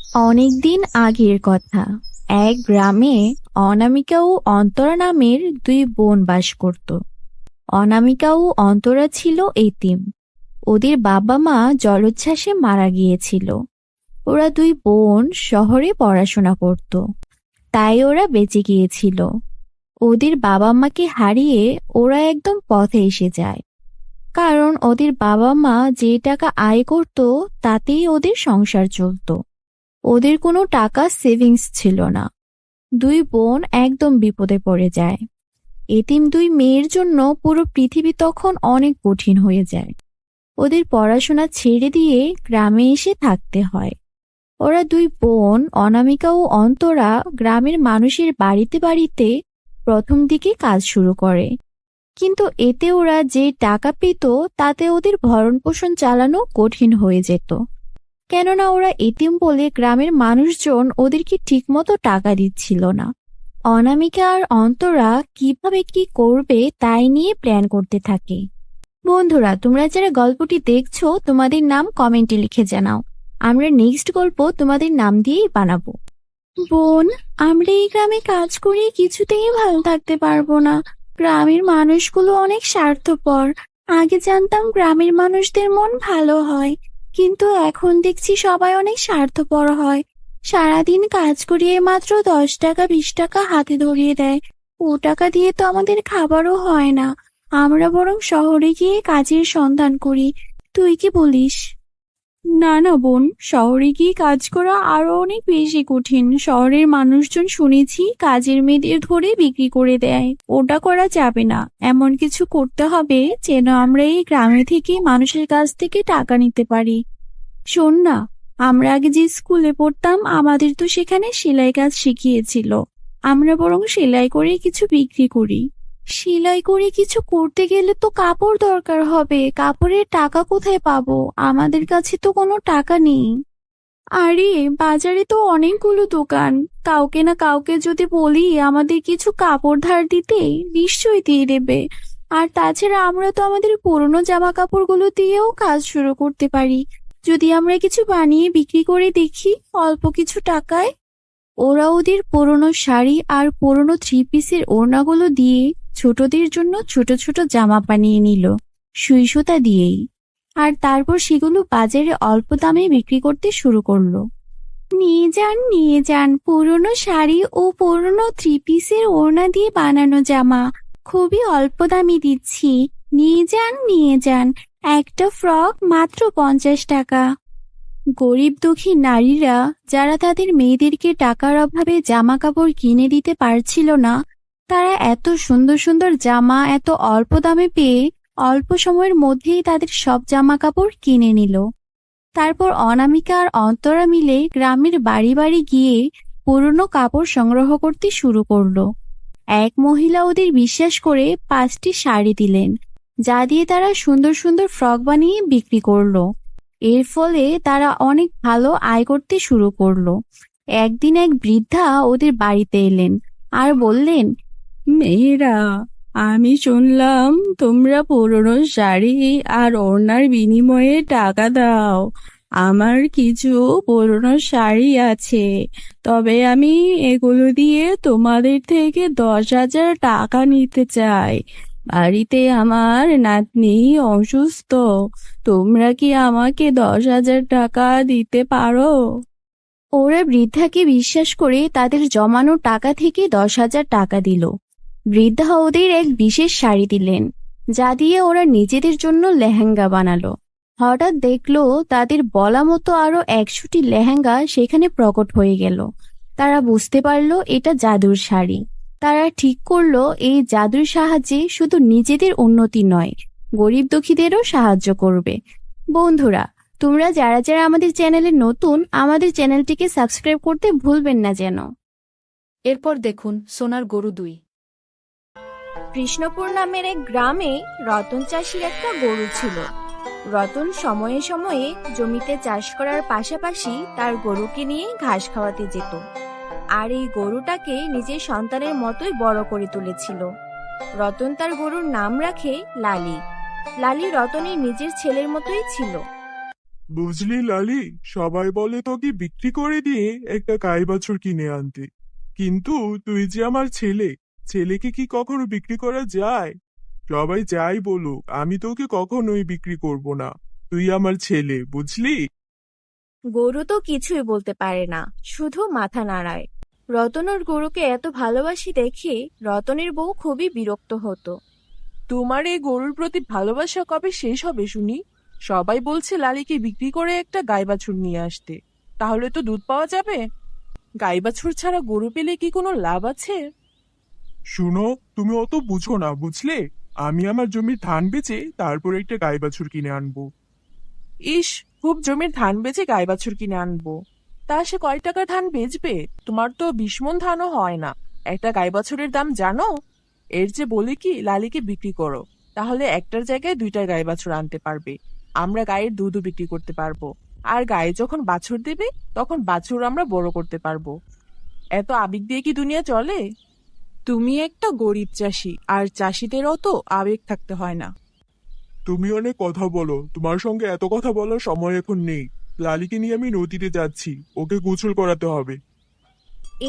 অনেকদিন আগের কথা। এক গ্রামে অনামিকা ও অন্তরা নামের দুই বোন বাস করত। অনামিকা ও অন্তরা ছিল এতিম। ওদের বাবা মা জলোচ্ছ্বাসে মারা গিয়েছিল। ওরা দুই বোন শহরে পড়াশোনা করত, তাই ওরা বেঁচে গিয়েছিল। ওদের বাবা মাকে হারিয়ে ওরা একদম পথে এসে যায়, কারণ ওদের বাবা মা যে টাকা আয় করত তাতেই ওদের সংসার চলত। ওদের কোনো টাকা সেভিংস ছিল না। দুই বোন একদম বিপদে পড়ে যায়। এতিম দুই মেয়ের জন্য পুরো পৃথিবী তখন অনেক কঠিন হয়ে যায়। ওদের পড়াশোনা ছেড়ে দিয়ে গ্রামে এসে থাকতে হয়। ওরা দুই বোন অনামিকা ও অন্তরা গ্রামের মানুষের বাড়িতে বাড়িতে প্রথম দিকে কাজ শুরু করে, কিন্তু এতে ওরা যে টাকা পেত তাতে ওদের ভরণ পোষণ চালানো কঠিন হয়ে যেত। কেননা ওরা এতিম বলে গ্রামের মানুষজন ওদেরকে ঠিকমতো টাকা দিচ্ছিল না। অনামিকা আর অন্তরা কিভাবে কি করবে তাই নিয়ে প্ল্যান করতে থাকে। বন্ধুরা, তোমরা যারা গল্পটি দেখছো তোমাদের নাম কমেন্টে লিখে জানাও। আমরা নেক্সট গল্প তোমাদের নাম দিয়েই বানাবো। বোন, আমরা এই গ্রামে কাজ করে কিছুতেই ভালো থাকতে পারবো না। গ্রামের মানুষগুলো অনেক স্বার্থপর। আগে জানতাম গ্রামের মানুষদের মন ভালো হয়, কিন্তু এখন দেখছি সবাই অনেক স্বার্থপর হয়। সারাদিন কাজ করিয়ে মাত্র 10 টাকা 20 টাকা হাতে ধরিয়ে দেয়। ও টাকা দিয়ে তো আমাদের খাবারও হয় না। আমরা বরং শহরে গিয়ে কাজের সন্ধান করি। তুই কি বলিস? না না বোন, শহরে গিয়ে কাজ করা আরো অনেক বেশি কঠিন। শহরের মানুষজন শুনেছি কাজের মেয়েদের ধরে বিক্রি করে দেয়। ওটা করা যাবে না। এমন কিছু করতে হবে যেন আমরা এই গ্রামে থেকে মানুষের কাছ থেকে টাকা নিতে পারি। শোন না, আমরা আগে যে স্কুলে পড়তাম আমাদের তো সেখানে সেলাই কাজ শিখিয়েছিল। আমরা বরং সেলাই করে কিছু বিক্রি করি। সেলাই করে কিছু করতে গেলে তো কাপড় দরকার হবে। কাপড়ের টাকা কোথায় পাবো? আমাদের কাছে তো কোনো টাকা নেই। আরে, বাজারে তো অনেকগুলো দোকান। কাউকে না কাউকে যদি বলি আমাদের কিছু কাপড় ধার দিতে, নিশ্চয়ই দিয়ে দেবে। আর তাছাড়া আমরা তো আমাদের পুরনো জামা কাপড়গুলো দিয়েও কাজ শুরু করতে পারি। যদি আমরা কিছু বানিয়ে বিক্রি করে দেখি অল্প কিছু টাকায়। ওরা ওদের পুরনো শাড়ি আর পুরনো থ্রি পিসের ওড়নাগুলো দিয়ে ছোটদের জন্য ছোট ছোট জামা বানিয়ে নিল, সুই সুতা দিয়েই। আর তারপর সেগুলো বাজারে অল্প দামে বিক্রি করতে শুরু করলো। নিয়ে যান, নিয়ে যান, পুরনো শাড়ি ও পুরনো থ্রি পিসের ওড়না দিয়ে বানানো জামা খুবই অল্প দামে দিচ্ছি। নিয়ে যান, নিয়ে যান। একটা ফ্রক মাত্র 50 টাকা। গরিব দুঃখী নারীরা যারা তাদের মেয়েদেরকে টাকার অভাবে জামা কাপড় কিনে দিতে পারছিল না, তারা এত সুন্দর সুন্দর জামা এত অল্প দামে পেয়ে অল্প সময়ের মধ্যেই তাদের সব জামা কাপড় কিনে নিল। তারপর অনামিকা আর অন্তরা মিলে গ্রামের বাড়ি বাড়ি গিয়ে পুরনো কাপড় সংগ্রহ করতে শুরু করলো। এক মহিলা ওদের বিশ্বাস করে 5টি শাড়ি দিলেন, যা দিয়ে তারা সুন্দর সুন্দর ফ্রক বানিয়ে বিক্রি করলো। এর ফলে তারা অনেক ভালো আয় করতে শুরু করলো। একদিন এক বৃদ্ধা ওদের বাড়িতে এলেন আর বললেন, মেয়েরা, আমি শুনলাম তোমরা পুরনো শাড়ি আর ওড়নার বিনিময়ে টাকা দাও। আমার কিছু পুরনো শাড়ি আছে, তবে আমি এগুলো দিয়ে তোমাদের থেকে 10,000 টাকা নিতে চাই। বাড়িতে আমার নাতনি অসুস্থ। তোমরা কি আমাকে 10,000 টাকা দিতে পারো? ওরা বৃদ্ধাকে বিশ্বাস করে তাদের জমানো টাকা থেকে 10,000 টাকা দিল। বৃদ্ধা ওদের এক বিশেষ শাড়ি দিলেন, যা দিয়ে ওরা নিজেদের জন্য লেহেঙ্গা বানালো। হঠাৎ দেখলো তাদের বলা মতো আরো 100টি লেহেঙ্গা সেখানে প্রকট হয়ে গেল। তারা বুঝতে পারলো এটা জাদুর শাড়ি। তারা ঠিক করলো এই জাদুর সাহায্যে শুধু নিজেদের উন্নতি নয়, গরিব দুঃখীদেরও সাহায্য করবে। বন্ধুরা, তোমরা যারা যারা আমাদের চ্যানেলে নতুন, আমাদের চ্যানেলটিকে সাবস্ক্রাইব করতে ভুলবেন না যেন। এরপর দেখুন সোনার গরু 2। কৃষ্ণপুর নামের এক গ্রামে রতন চাষির একটা গরু ছিল। রতন সময়ে সময়ে জমিতে চাষ করার পাশাপাশি তার গরুকে নিয়ে ঘাস খাওয়াতে যেত, আর এই গরুটাকে নিজের সন্তানের মতোই বড় করে তুলেছিল। রতন তার গরুর নাম রাখে লালি। লালি রতনের নিজের ছেলের মতোই ছিল। বুঝলি লালি, সবাই বলে তোকে বিক্রি করে দিয়ে একটা গাই বাছুর কিনে আনতে, কিন্তু তুই যে আমার ছেলে, ছেলেকে কি কখনো বিক্রি করা যায়? সবাই যাই বলুক, আমি তোকে কখনোই বিক্রি করব না। তুই আমার ছেলে, বুঝলি? গরু তো কিছুই বলতে পারে না, শুধু মাথা নাড়ায়। রতন ওর গরুকে এত ভালোবাসি দেখে রতনের বউ খুবই বিরক্ত হতো। তোমার এই গরুর প্রতি ভালোবাসা কবে শেষ হবে শুনি? সবাই বলছে লালিকে বিক্রি করে একটা গাই বাছুর নিয়ে আসতে, তাহলে তো দুধ পাওয়া যাবে। গাই বাছুর ছাড়া গরু পেলে কি কোনো লাভ আছে? শুনো, তুমি অত বুঝো না, বুঝলে? আমি আমার জমির ধান বেচে তারপর একটা গাই বাছুর কিনে আনবো। ইস, খুব জমির ধান বেচে গাই বাছুর কিনে আনবো? তা সে কয় টাকার ধান বেচবে? তোমার তো 20 মণ ধানও হয় না। একটা গাই বাছুরের দাম জানো? এর যে বলি কি লালিকে বিক্রি করো, তাহলে একটার জায়গায় দুইটা গাই বাছুর আনতে পারবে। আমরা গায়ের দুধও বিক্রি করতে পারবো। আর গায়ে যখন বাছুর দেবে তখন বাছুর আমরা বড় করতে পারবো। এত আবেগ দিয়ে কি দুনিয়া চলে? তুমি একটা গরিব চাষি, আর চাষিদেরও তো আবেগ থাকতে হয় না। তুমি অনেক কথা বলো, তোমার সঙ্গে এত কথা বলার সময় এখন নেই। লালিকে নিয়ে আমি নদীতে যাচ্ছি, ওকে গোসল করাতে হবে।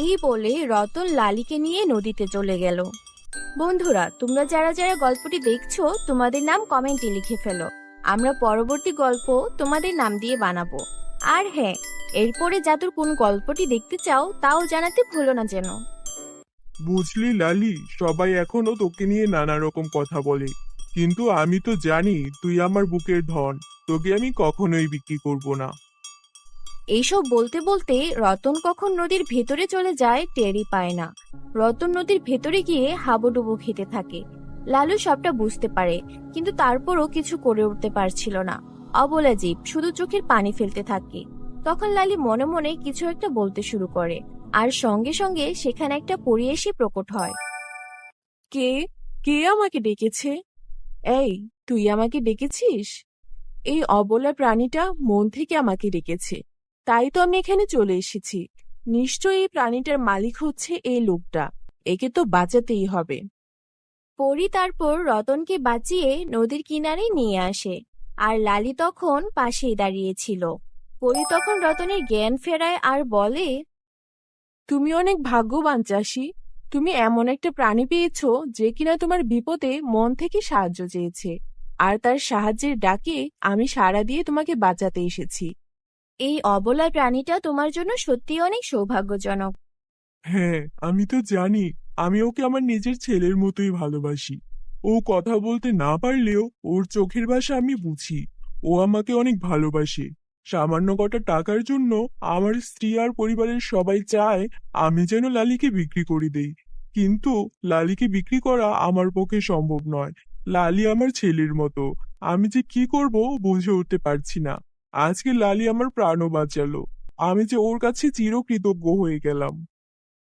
এই বলে রতন লালিকে নিয়ে নদীতে চলে গেল। বন্ধুরা, তোমরা যারা যারা গল্পটি দেখছো তোমাদের নাম কমেন্টে লিখে ফেলো। আমরা পরবর্তী গল্প তোমাদের নাম দিয়ে বানাবো। আর হ্যাঁ, এরপরে জাদুর কোন গল্পটি দেখতে চাও তাও জানাতে ভুলো না যেন। বুঝলি লালি, সবাই এখনো তোকে নিয়ে নানা রকম কথা বলে, কিন্তু আমি তো জানি তুই আমার বুকের ধন। তোকে আমি কখনোই বিক্রি করব না। এইসব বলতে বলতে রতন কখন নদীর ভেতরে চলে যায় টেরই পায় না। রতন নদীর ভেতরে গিয়ে হাবুডুবু খেতে থাকে। লালু সবটা বুঝতে পারে, কিন্তু তারপরও কিছু করে উঠতে পারছিল না। অবলা জীব শুধু চোখের পানি ফেলতে থাকে। তখন লালি মনে মনে কিছু একটা বলতে শুরু করে, আর সঙ্গে সঙ্গে সেখানে একটা পরী এসে প্রকট হয়। কে কে আমাকে ডেকেছে? এই, তুই আমাকে ডেকেছিস? এই অবলা প্রাণীটা মন থেকে আমাকে ডেকেছে, তাই তো আমি এখানে চলে এসেছি। নিশ্চয়ই এই প্রাণীটার মালিক হচ্ছে এই লোকটা। একে তো বাঁচাতেই হবে। পরী তারপর রতনকে বাঁচিয়ে নদীর কিনারে নিয়ে আসে, আর লালি তখন পাশেই দাঁড়িয়েছিল। পরী তখন রতনের জ্ঞান ফেরায় আর বলে, তুমি অনেক ভাগ্যবান চাষি। তুমি এমন একটা প্রাণী পেয়েছো যে কিনা তোমার বিপদে মন থেকে সাহায্য চেয়েছে, আর তার সাহায্যের ডাকে আমি সাড়া দিয়ে তোমাকে বাঁচাতে এসেছি। এই অবলা প্রাণীটা তোমার জন্য সত্যি অনেক সৌভাগ্যজনক। হ্যাঁ, আমি তো জানি। আমি ওকে আমার নিজের ছেলের মতোই ভালোবাসি। ও কথা বলতে না পারলেও ওর চোখের ভাষা আমি বুঝি। ও আমাকে অনেক ভালোবাসে। সামান্য কটা টাকার জন্য আমার স্ত্রী আর পরিবারের সবাই চায় আমি যেন লালিকে বিক্রি করে দেই, কিন্তু লালিকে বিক্রি করা আমার পক্ষে সম্ভব নয়। লালি আমার ছেলের মতো। আমি যে কি করব বুঝে উঠতে পারছি না। আজকে লালি আমার প্রাণও বাঁচালো। আমি যে ওর কাছে চিরকৃতজ্ঞ হয়ে গেলাম।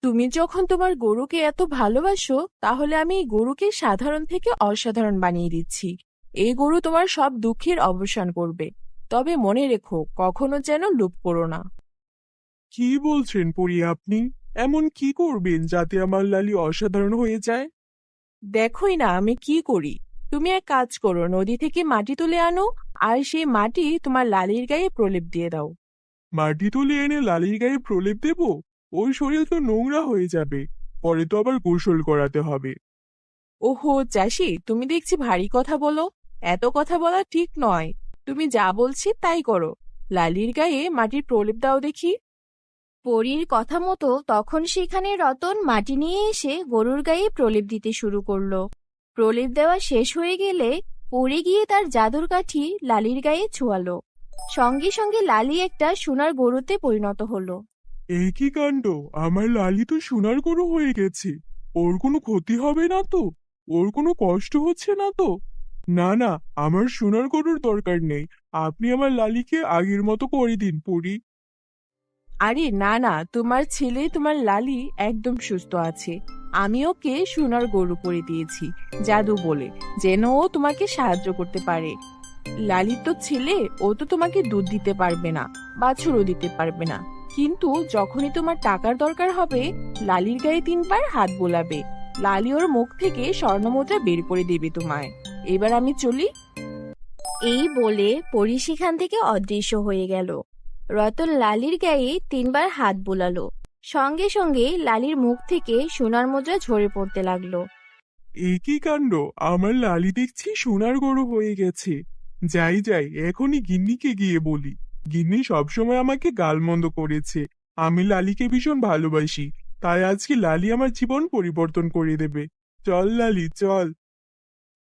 তুমি যখন তোমার গরুকে এত ভালোবাসো, তাহলে আমি এই গরুকে সাধারণ থেকে অসাধারণ বানিয়ে দিচ্ছি। এই গরু তোমার সব দুঃখের অবসান করবে। তবে মনে রেখো, কখনো যেন লোভ করো না। কি বলছেন পরি আপনি? এমন কি করবেন যাতে আমার লালি অসাধারণ হয়ে যায়? দেখোই না আমি কি করি। তুমি এক কাজ করো, নদী থেকে মাটি তুলে আনো, আর সেই মাটি তোমার লালির গায়ে প্রলেপ দিয়ে দাও। মাটি তুলে এনে লালির গায়ে প্রলেপ দেব? ওই শরীর তো নোংরা হয়ে যাবে। পরে তো আবার গোসল করাতে হবে। ওহো চাষি, তুমি দেখছি ভারী কথা বলো। এত কথা বলা ঠিক নয়। তুমি যা বলছি তাই করো। লালির গায়ে মাটির প্রলেপ দাও দেখি। পরীর কথা মতো তখন সেখানে রতন মাটি নিয়ে এসে গরুর গায়ে প্রলেপ দিতে শুরু করলো। প্রলেপ দেওয়া শেষ হয়ে গেলে পরী গিয়ে তার জাদুর কাঠি লালির গায়ে ছোঁয়ালো। সঙ্গে সঙ্গে লালি একটা সোনার গরুতে পরিণত হলো। এই কি কাণ্ড! আমার লালি তো সোনার গরু হয়ে গেছে। ওর কোনো ক্ষতি হবে না তো? ওর কোনো কষ্ট হচ্ছে না তো? না না, আমার সোনার গরুর দরকার নেই। আপনি আমার লালিকে আগের মতো করে দিন পরি। আরে না না, তোমার ছেলে তোমার লালি একদম সুস্থ আছে। আমি ওকে সোনার গরু করে দিয়েছি জাদু বলে, যেন ও তোমাকে সাহায্য করতে পারে। লালি তো ছেলে, ও তো তোমাকে দুধ দিতে পারবে না, বাছুরও দিতে পারবে না। কিন্তু যখনই তোমার টাকার দরকার হবে, লালির গায়ে 3 বার হাত বোলাবে। লালি ওর মুখ থেকে স্বর্ণমুদ্রা বের করে দেবে তোমায়। এবার আমি চলি। এই বলে পরী সেখান থেকে অদৃশ্য হয়ে গেল। রতন লালির গায়ে 3বার হাত বুলালো। সঙ্গে সঙ্গে লালির মুখ থেকে সোনার মুদ্রা ঝরে পড়তে লাগলো। এ কি কাণ্ড! আমার লালি দেখছি সোনার গরু হয়ে গেছে। যাই যাই, এখনই গিন্নিকে গিয়ে বলি। গিন্নি সবসময় আমাকে গালমন্দ করেছে। আমি লালিকে ভীষণ ভালোবাসি, তাই আজকে লালি আমার জীবন পরিবর্তন করে দেবে। চল লালি, চল।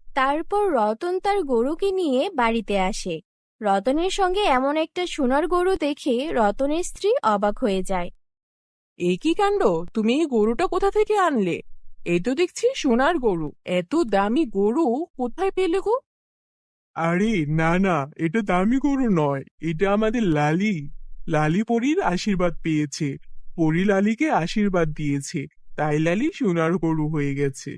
তারপর রতন তার গরুকে নিয়ে বাড়িতে আসে। রতনের সঙ্গে এমন একটা সোনার গরু দেখে রতনের স্ত্রী অবাক হয়ে যায়। এ কি কাণ্ড! তুমি এই গরুটা কোথা থেকে আনলে? এই তো দেখছি সোনার গরু। এত দামি গরু কোথায় পেলে গো? আরে না না, এটা দামি গরু নয়, এটা আমাদের লালি। লালি পরীর আশীর্বাদ পেয়েছে। পরী লালিকে আশীর্বাদ দিয়েছে, তাই লালি সোনার গরু হয়ে গেছে।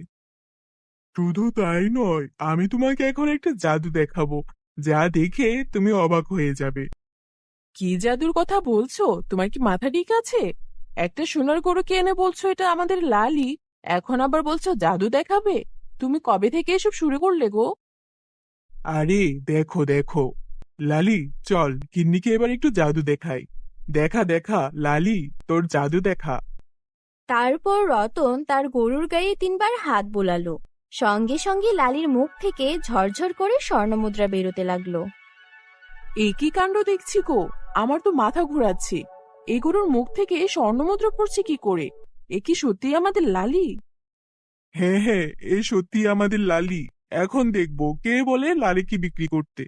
শুধু তাই নয়, আমি তোমাকে এখন একটা জাদু দেখাবো, যা দেখে তুমি অবাক হয়ে যাবে। কি জাদুর কথা বলছো? তোমার কি মাথা ঠিক আছে? একটা সোনার গরুকে এনে বলছো এটা আমাদের লালি, এখন আবার বলছো জাদু দেখাবে? তুমি কবে থেকে এসব শুরু করলে গো? আরে দেখো দেখো, লালি চল গিন্নিকে এবার একটু জাদু দেখাই। দেখা দেখা লালি, তোর জাদু দেখা। তারপর রতন তার গরুর গায়ে 3বার হাত বোলালো। সঙ্গে সঙ্গে লালির মুখ থেকে ঝরঝর করে স্বর্ণমুদ্রা বেরোতে লাগলো। এ কি কাণ্ড দেখছি গো! আমার তো মাথা ঘোরাচ্ছে। এই গরুর মুখ থেকে স্বর্ণমুদ্রা পড়ছে কি করে? এ কি সত্যি আমাদের লালি? হ্যাঁ হ্যাঁ, এ সত্যি আমাদের লালি। এখন দেখবো কে বলে লালিকে বিক্রি করতে।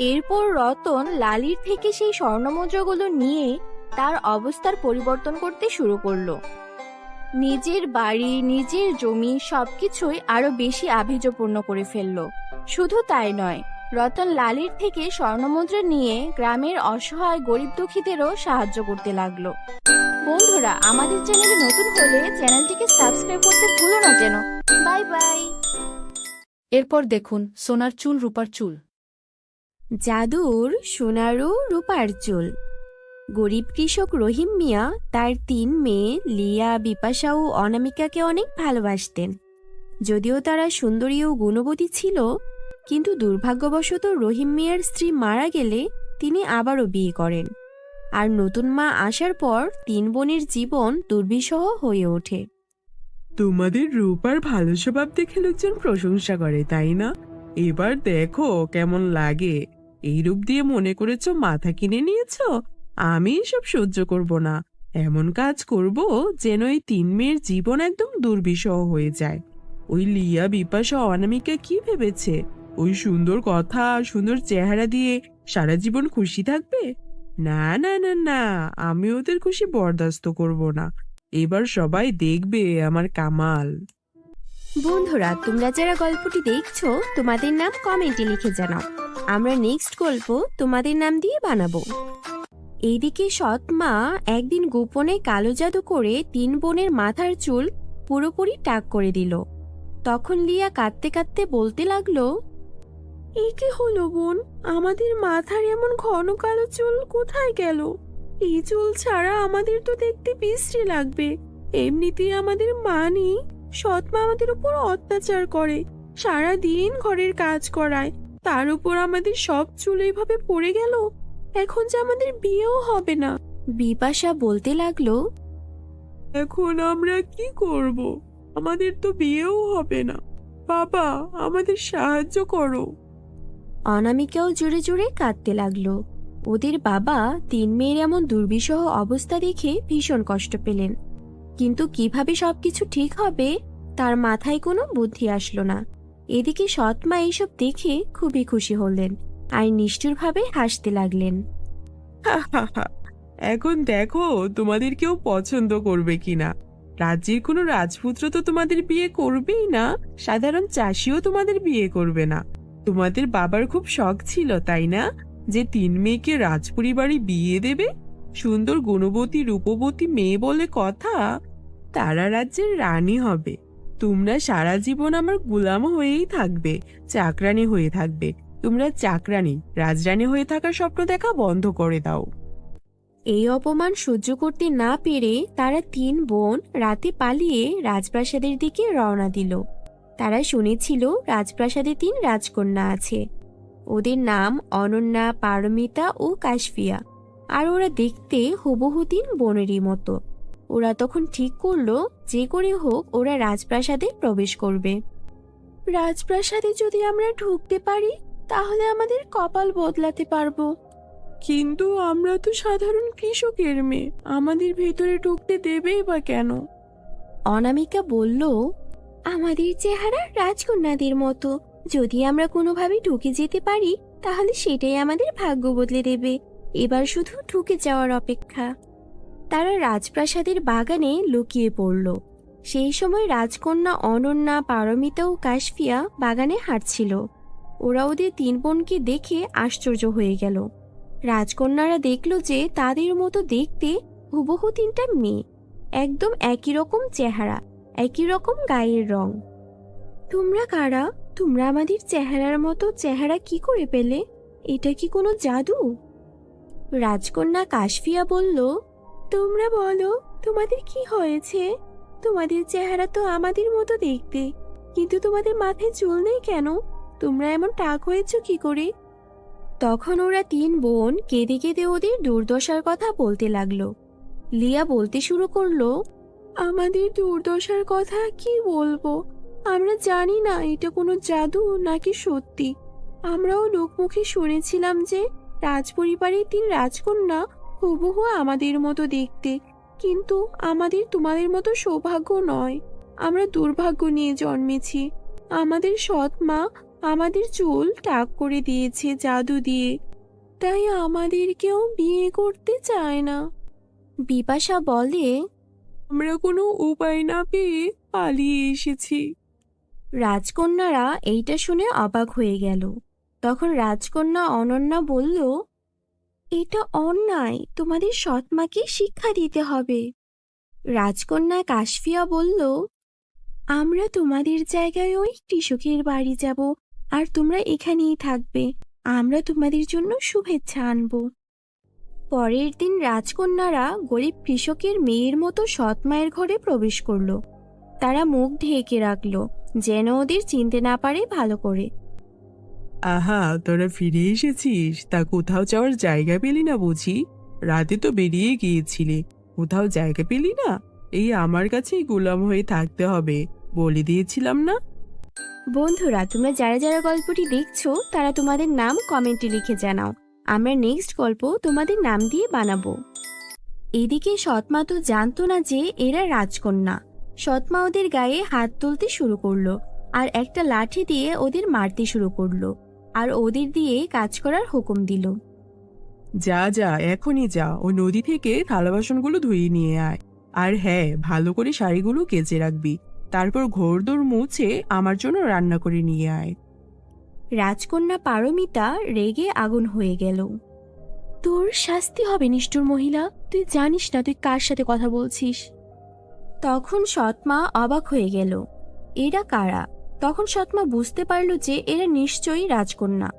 এরপর রতন লালির থেকে সেই স্বর্ণমুদ্রাগুলো নিয়ে তার অবস্থার পরিবর্তন করতে শুরু করলো। নিজের বাড়ি, নিজের জমি সবকিছুই আরো বেশি আভিজাত্যপূর্ণ করে ফেললো। শুধু তাই নয়, রতন লালির থেকে স্বর্ণমুদ্রা নিয়ে গ্রামের অসহায় গরিব দুঃখীদেরও সাহায্য করতে লাগলো। বন্ধুরা, আমাদের চ্যানেলে নতুন হলে চ্যানেলটিকে সাবস্ক্রাইব করতে ভুলো না যেন। Bye bye. এরপর দেখুন সোনার চুল রূপার চুল। জাদুর সোনার ও রূপার চুল। গরিব কৃষক রহিম মিয়া তার 3 মেয়ে লিয়া, বিপাশা ও অনামিকাকে অনেক ভালোবাসতেন। যদিও তারা সুন্দরী ও গুণবতী ছিল, কিন্তু দুর্ভাগ্যবশত রহিম মিয়ার স্ত্রী মারা গেলে তিনি আবারও বিয়ে করেন। আর নতুন মা আসার পর 3 বোনের জীবন দুর্বিষহ হয়ে ওঠে। তোমাদের রূপ আর ভালো স্বভাব দেখে লোকজন প্রশংসা করে, তাই না? এবার দেখো কেমন লাগে। এই রূপ দিয়ে মনে করেছো মাথা কিনে নিয়েছো? আমি এসব সহ্য করব না। এমন কাজ করব যেন এই 3 মেয়ের জীবন একদম দুর্বিষহ হয়ে যায়। ওই লিয়া, বিপাশা, অনামিকা কি ভেবেছে ওই সুন্দর কথা, সুন্দর চেহারা দিয়ে সারা জীবন খুশি থাকবে? না না না না, আমি ওদের খুশি বরদাস্ত করব না। এবার সবাই দেখবে আমার কামাল। বন্ধুরা, তোমরা যারা গল্পটি দেখছো তোমাদের নাম কমেন্টে লিখে জানাও। আমরা নেক্সট গল্প তোমাদের নাম দিয়ে বানাবো। এইদিকে সৎ মা একদিন গোপনে কালো জাদু করে 3 বোনের মাথার চুল পুরোপুরি টাক করে দিল। তখন লিয়া কাঁদতে কাঁদতে বলতে লাগলো, এ কি হলো বোন? আমাদের মাথার এমন ঘন কালো চুল কোথায় গেল? এই চুল ছাড়া আমাদের তো দেখতে বিশ্রী লাগবে। এমনিতেই আমাদের মা নেই, সৎ মা আমাদের উপর অত্যাচার করে, সারা দিন ঘরের কাজ করায়, তার উপর আমাদের সব চুল এইভাবে পড়ে গেল। এখন যে আমাদের বিয়েও হবে না। বিপাশা বলতে লাগলো, এখন আমরা কি করব? আমাদের তো বিয়েও হবে না। বাবা, আমাদের সাহায্য করো। অনামিকাও জোরে জোরে কাঁদতে লাগলো। ওদের বাবা 3 মেয়ের এমন দুর্বিষহ অবস্থা দেখে ভীষণ কষ্ট পেলেন, কিন্তু কিভাবে সবকিছু ঠিক হবে তার মাথায় কোনো বুদ্ধি আসলো না। এদিকে সৎ মা এইসব দেখে খুবই খুশি হলেন আর নিষ্ঠুরভাবে হাসতে লাগলেন। এখন দেখো তোমাদের কেউ পছন্দ করবে কিনা। রাজ্যের কোনো রাজপুত্র তো তোমাদের বিয়ে করবেই না, সাধারণ চাষিও তোমাদের বিয়ে করবে না। তোমাদের বাবার খুব শখ ছিল, তাই না, যে 3 মেয়েকে রাজপরিবারে বিয়ে দেবে? সুন্দর গুণবতী রূপবতী মেয়ে বলে কথা, তারা রাজ্যের রানী হবে। তোমরা সারা জীবন আমার গোলাম হয়েই থাকবে, চাকরানী হয়ে থাকবে। তোমরা চাকরানী, রাজরানী হয়ে থাকার স্বপ্ন দেখা বন্ধ করে দাও। এই অপমান সহ্য করতে না পেরে তারা 3 বোন রাতে পালিয়ে রাজপ্রাসাদের দিকে রওনা দিল। তারা শুনেছিল রাজপ্রাসাদে 3 রাজকন্যা আছে। ওদের নাম অনন্যা, পারমিতা ও কাশফিয়া। আর ওরা দেখতে হুবহু তিন বোনেরই মতো। ওরা তখন ঠিক করলো যে করে হোক ওরা রাজপ্রাসাদে প্রবেশ করবে। রাজপ্রাসাদে যদি আমরা ঢুকতে পারি তাহলে আমাদের কপাল বদলাতে পারবো। কিন্তু আমরা তো সাধারণ কৃষকের মেয়ে, আমাদের ভেতরে ঢুকতে দেবেই বা কেন? অনামিকা বলল, আমাদের চেহারা রাজকন্যাদের মতো, যদি আমরা কোনোভাবে ঢুকে যেতে পারি তাহলে সেটাই আমাদের ভাগ্য বদলে দেবে। এবার শুধু ঢুকে যাওয়ার অপেক্ষা। তারা রাজপ্রাসাদের বাগানে লুকিয়ে পড়ল। সেই সময় রাজকন্যা অনন্যা, পারমিতা ও কাশফিয়া বাগানে হাঁটছিল। ওরা ওদের তিন বোনকে দেখে আশ্চর্য হয়ে গেল। রাজকন্যারা দেখল যে তাদের মতো দেখতে হুবহু তিনটা মেয়ে, একদম একই রকম চেহারা, একই রকম গায়ের রং। তোমরা কারা? তোমরা আমাদের চেহারার মতো চেহারা কি করে পেলে? এটা কি কোনো জাদু? রাজকন্যা কাশফিয়া বলল, তোমরা বলো তোমাদের কি হয়েছে? তোমাদের চেহারা তো আমাদের মতো দেখতে, কিন্তু তোমাদের মাথায় চুল নেই কেন? তোমরা এমন টাক হয়েছো কি করে? তখন ওরা তিন বোন কেঁদে কেঁদে ওদের দুর্দশার কথা বলতে লাগলো। লিয়া বলতে শুরু করলো, আমাদের দুর্দশার কথা কি বলবো? আমরা জানি না এটা কোনো জাদু নাকি সত্যি। আমরাও লোকমুখে শুনেছিলাম যে রাজপরিবারের তিন রাজকন্যা হুবহু আমাদের মতো দেখতে, কিন্তু আমাদের তোমাদের মতো সৌভাগ্য নয়। আমরা দুর্ভাগ্য নিয়ে জন্মেছি। আমাদের সৎ মা আমাদের চুল টাক করে দিয়েছে জাদু দিয়ে, তাই আমাদেরকেও বিয়ে করতে চায় না। বিপাশা বলে, আমরা কোনো উপায় না পেয়ে পালিয়ে এসেছি। রাজকন্যারা এইটা শুনে অবাক হয়ে গেল। তখন রাজকন্যা অনন্যা বলল, এটা অন্যায়, তোমাদের সৎ মাকে শিক্ষা দিতে হবে। রাজকন্যা কাশফিয়া বলল, আমরা তোমাদের জায়গায় ওই কৃষকের বাড়ি যাব, আর তোমরা এখানেই থাকবে। আমরা তোমাদের জন্য শুভেচ্ছা আনব। পরের দিন রাজকন্যারা গরিব কৃষকের মেয়ের মতো সৎ মায়ের ঘরে প্রবেশ করল। তারা মুখ ঢেকে রাখলো যেন ওদের চিনতে না পারে ভালো করে। আহা, তোরা ফিরে এসেছিস? তা কোথাও যাওয়ার জায়গা পেলি না বুঝি? রাতে তো বেরিয়ে গিয়েছিলে, কোথাও জায়গা পেলি না? এই আমার কাছেই গোলাম হয়ে থাকতে হবে, বলে দিয়েছিলাম না? বন্ধুরা, তোমরা যারা যারা গল্পটি দেখছো তারা তোমাদের নাম কমেন্টে লিখে জানাও। আমরা নেক্সট গল্প তোমাদের নাম দিয়ে বানাবো। এদিকে সৎমা তো জানতো না যে এরা রাজকন্যা। সৎমা ওদের গায়ে হাত তুলতে শুরু করলো আর একটা লাঠি দিয়ে ওদের মারতে শুরু করলো, আর ওদের দিয়ে কাজ করার হুকুম দিল। যা যা, এখনই যা, ও নদী থেকে থালা বাসনগুলো ধুয়ে নিয়ে আয়। আর হ্যাঁ, ভালো করে শাড়িগুলো কেচে রাখবি। তারপর ঘোরদোর মুছে আমার জন্য রান্না করে নিয়ে আয়। রাজকন্যা পারমিতা রেগে আগুন হয়ে গেল। তোর শাস্তি হবে নিষ্ঠুর মহিলা, তুই জানিস না তুই কার সাথে কথা বলছিস। তখন সৎমা অবাক হয়ে গেল, এরা কারা? তখন সৎমা বুঝতে পারল যে এরা নিশ্চয়ই রাজকন্যা।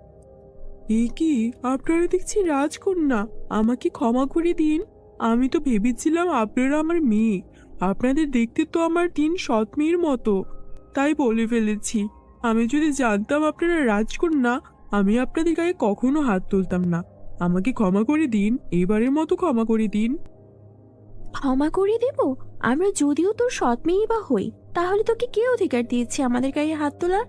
এ কি, আপনারা দেখছি রাজকন্যা! আমাকে ক্ষমা করে দিন, আমি তো ভেবেছিলাম আপনারা আমার মেয়ে। আপনাদের দেখতে তো আমার তিন সৎ মেয়ের মতো, তাই বলে ফেলেছি। আমি যদি জানতাম আপনারা রাজকন্যা, আমি আপনাদের গায়ে কখনো হাত তুলতাম না। আমাকে ক্ষমা করে দিন, এবারের মতো ক্ষমা করে দিন। ক্ষমা করে দেব? আমরা যদিও তোর সৎ মেয়েই বা হই, তাহলে তোকে কে অধিকার দিয়েছে আমাদের গায়ে হাত তোলার?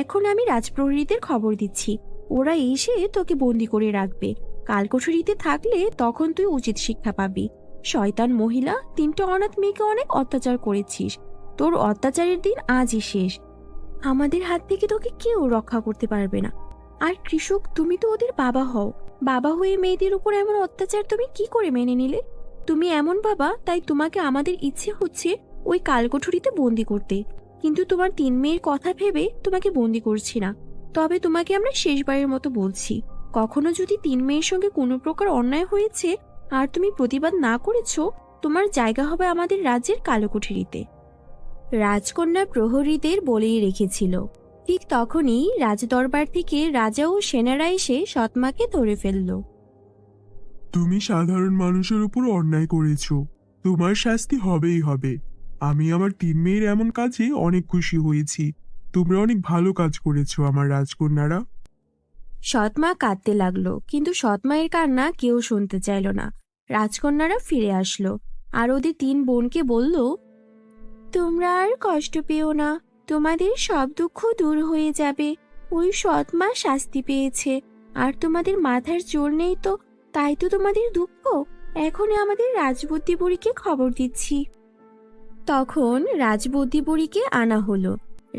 এখন আমি রাজপ্রহরীদের খবর দিচ্ছি, ওরা এসে তোকে বন্দি করে রাখবে। কালকোঠরিতে থাকলে তখন তুই উচিত শিক্ষা পাবি। শয়তান মহিলা, তিনটে অনাথ মেয়েকে অনেক অত্যাচার করেছিস। তোর অত্যাচারের দিন আজই শেষ। আমাদের হাত থেকে তোকে কেউ রক্ষা করতে পারবে না। আর কৃষক, তুমি তো ওদের বাবা হও। বাবা হয়ে মেয়েদের উপর এমন অত্যাচার তুমি কি করে মেনে নিলে? তুমি এমন বাবা, তাই তোমাকে আমাদের ইচ্ছে হচ্ছে ওই কালকোঠরিতে বন্দি করতে। কিন্তু তোমার তিন মেয়ের কথা ভেবে তোমাকে বন্দি করছি না। তবে তোমাকে আমরা শেষবারের মতো বলছি, কখনো যদি তিন মেয়ের সঙ্গে কোনো প্রকার অন্যায় হয়েছে আর তুমি প্রতিবাদ না করেছো, তোমার জায়গা হবে আমাদের রাজ্যের কালকোঠরিতে। রাজকন্যা প্রহরীদের বলেই রেখেছিল। ঠিক তখনই রাজদরবার থেকে রাজা ও সেনারা এসে সৎমাকে ধরে ফেলল। তুমি সাধারণ মানুষের উপর অন্যায় করেছো, তোমার শাস্তি হবেই হবে। আমি আমার তিন মেয়ের এমন কাজে অনেক খুশি হয়েছি। তোমরা অনেক ভালো কাজ করেছো আমার রাজকন্যারা। সৎমা কাঁদতে লাগলো, কিন্তু সৎমায়ের কান্না কেউ শুনতে চাইল না। রাজকন্যারা ফিরে আসলো আর ওদের 3 বোনকে বলল, তোমরা আর কষ্ট পেও না, তোমাদের সব দুঃখ দূর হয়ে যাবে। ওই সৎমা শাস্তি পেয়েছে, আর তোমাদের মাথার চুল নেই তো, তাই তো তোমাদের দুঃখ। এখনই আমাদের রাজবতী বুড়িকে খবর দিচ্ছি। তখন রাজবতী বুড়িকে আনা হলো।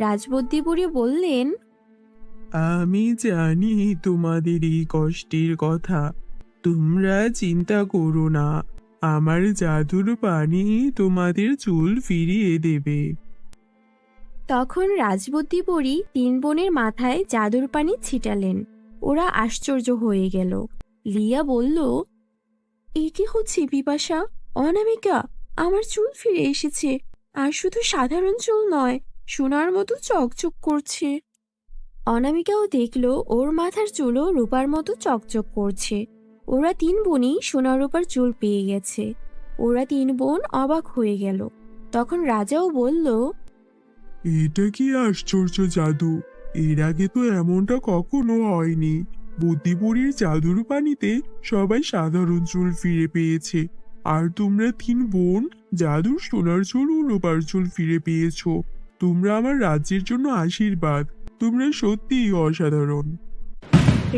রাজবতী বুড়ি বললেন, আমি জানি তোমাদের এই কষ্টের কথা, তোমরা চিন্তা করো না, আমার জাদুর পানি তোমাদের চুল ফিরিয়ে দেবে। তখন রাজবতী বুড়ি 3 বোনের মাথায় জাদুর পানি ছিটালেন। ওরা আশ্চর্য হয়ে গেল। লিয়া বলল, এ কি হচ্ছে বিপাশা, অনামিকা? আমার চুল ফিরে এসেছে, আর শুধু সাধারণ চুল নয়, সোনার মতো চকচক করছে। অনামিকাও দেখলো ওর মাথার চুলও রূপার মতো চকচক করছে। ওরা 3 বোনই সোনা রূপার চুল পেয়ে গেছে। ওরা 3 বোন অবাক হয়ে গেল। তখন রাজাও বলল, এটা কি আশ্চর্য জাদু! এর আগে তো এমনটা কখনো হয়নি। বুদ্ধিপুরীর জাদুর পানিতে সবাই সাধারণ চুল ফিরে পেয়েছে, আর তোমরা 3 বোন জাদুর সোনার চুল ও রূপার চুল ফিরে পেয়েছো। তোমরা আমার রাজ্যের জন্য আশীর্বাদ। তোমরা সত্যিই অসাধারণ।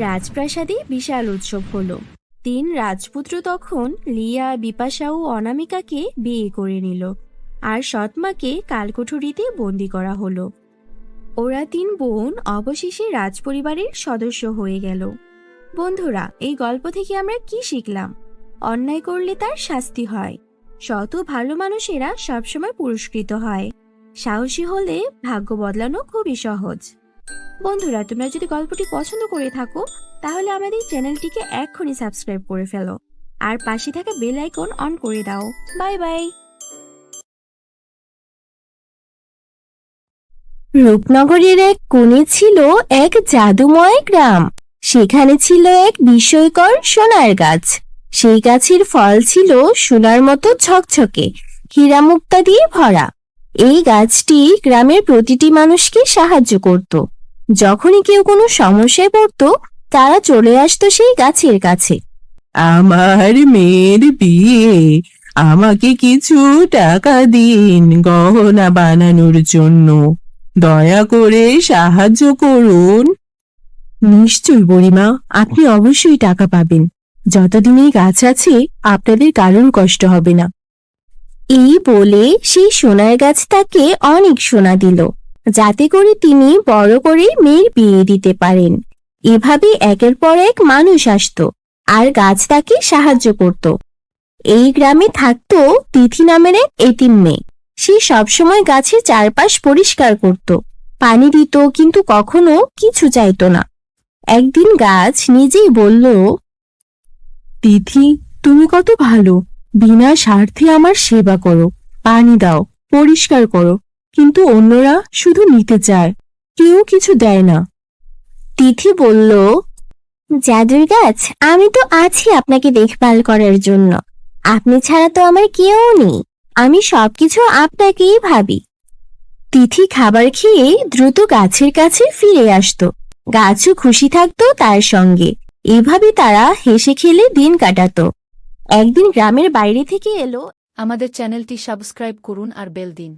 রাজপ্রাসাদে বিশাল উৎসব হলো। 3 রাজপুত্র তখন লিয়া, বিপাশা ও অনামিকাকে বিয়ে করে নিল, আর সৎমাকে কালকুঠুরিতে বন্দি করা হলো। ওরা 3 বোন অবশেষে রাজপরিবারের সদস্য হয়ে গেল। বন্ধুরা, এই গল্প থেকে আমরা কি শিখলাম? অন্যায় করলে তার শাস্তি হয়। সৎ ও ভালো মানুষেরা সবসময় পুরস্কৃত হয়। সাহসী হলে ভাগ্য বদলানো খুবই সহজ। বন্ধুরা, তোমরা যদি গল্পটি পছন্দ করে থাকো, তাহলে আমাদের চ্যানেলটিকে এক্ষুনি সাবস্ক্রাইব করে ফেলো, আর পাশে থাকা বেল আইকন অন করে দাও। Bye bye. রূপনগরের এক কোণে ছিল এক জাদুময় গ্রাম। সেখানে ছিল এক বিস্ময়কর সোনার গাছ। সেই গাছের ফল ছিল সোনার মতো ঝকঝকে, হীরা মুক্তা দিয়ে ভরা। এই গাছটি গ্রামের প্রতিটি মানুষকে সাহায্য করত। যখনই কেউ কোনো সমস্যায় পড়তো, তারা চলে আসতো সেই গাছের কাছে। আমার মেয়ের বিয়ে, আমাকে কিছু টাকা দিন গহনা বানানোর জন্য, দয়া করে সাহায্য করুন। নিশ্চয় বুড়িমা, আপনি অবশ্যই টাকা পাবেন। যতদিন এই গাছ আছে, আপনাদের কারোর কষ্ট হবে না। এই বলে সেই সোনার গাছ তাকে অনেক সোনা দিল, যাতে করে তিনি বড় করে মেয়ের বিয়ে দিতে পারেন। এভাবে একের পর এক মানুষ আসতো, আর গাছ তাকে সাহায্য করত। এই গ্রামে থাকতো তিথি নামের এক এতিম মেয়ে। সে সবসময় গাছের চারপাশ পরিষ্কার করত, পানি দিত, কিন্তু কখনো কিছু চাইতো না। একদিন গাছ নিজেই বলল, তিথি, তুমি কত ভালো, বিনা স্বার্থে আমার সেবা করো, পানি দাও, পরিষ্কার করো, কিন্তু অন্যরা শুধু নিতে চায়, কেউ কিছু দেয় না। তিথি বলল, জাদুর গাছ, আমি তো আছি আপনাকে দেখভাল করার জন্য। আপনি ছাড়া তো আমার কেউ নেই, আমি সবকিছু আপনাকেই ভাবি। তিথি খাবার খেয়ে দ্রুত গাছের কাছে ফিরে আসতো। গাছও খুশি থাকতো তার সঙ্গে। এভাবে তারা হেসে খেলে দিন কাটাতো। একদিন গ্রামের বাইরে থেকে এলো আমাদের চ্যানেলটি সাবস্ক্রাইব করুন আর বেল দিন।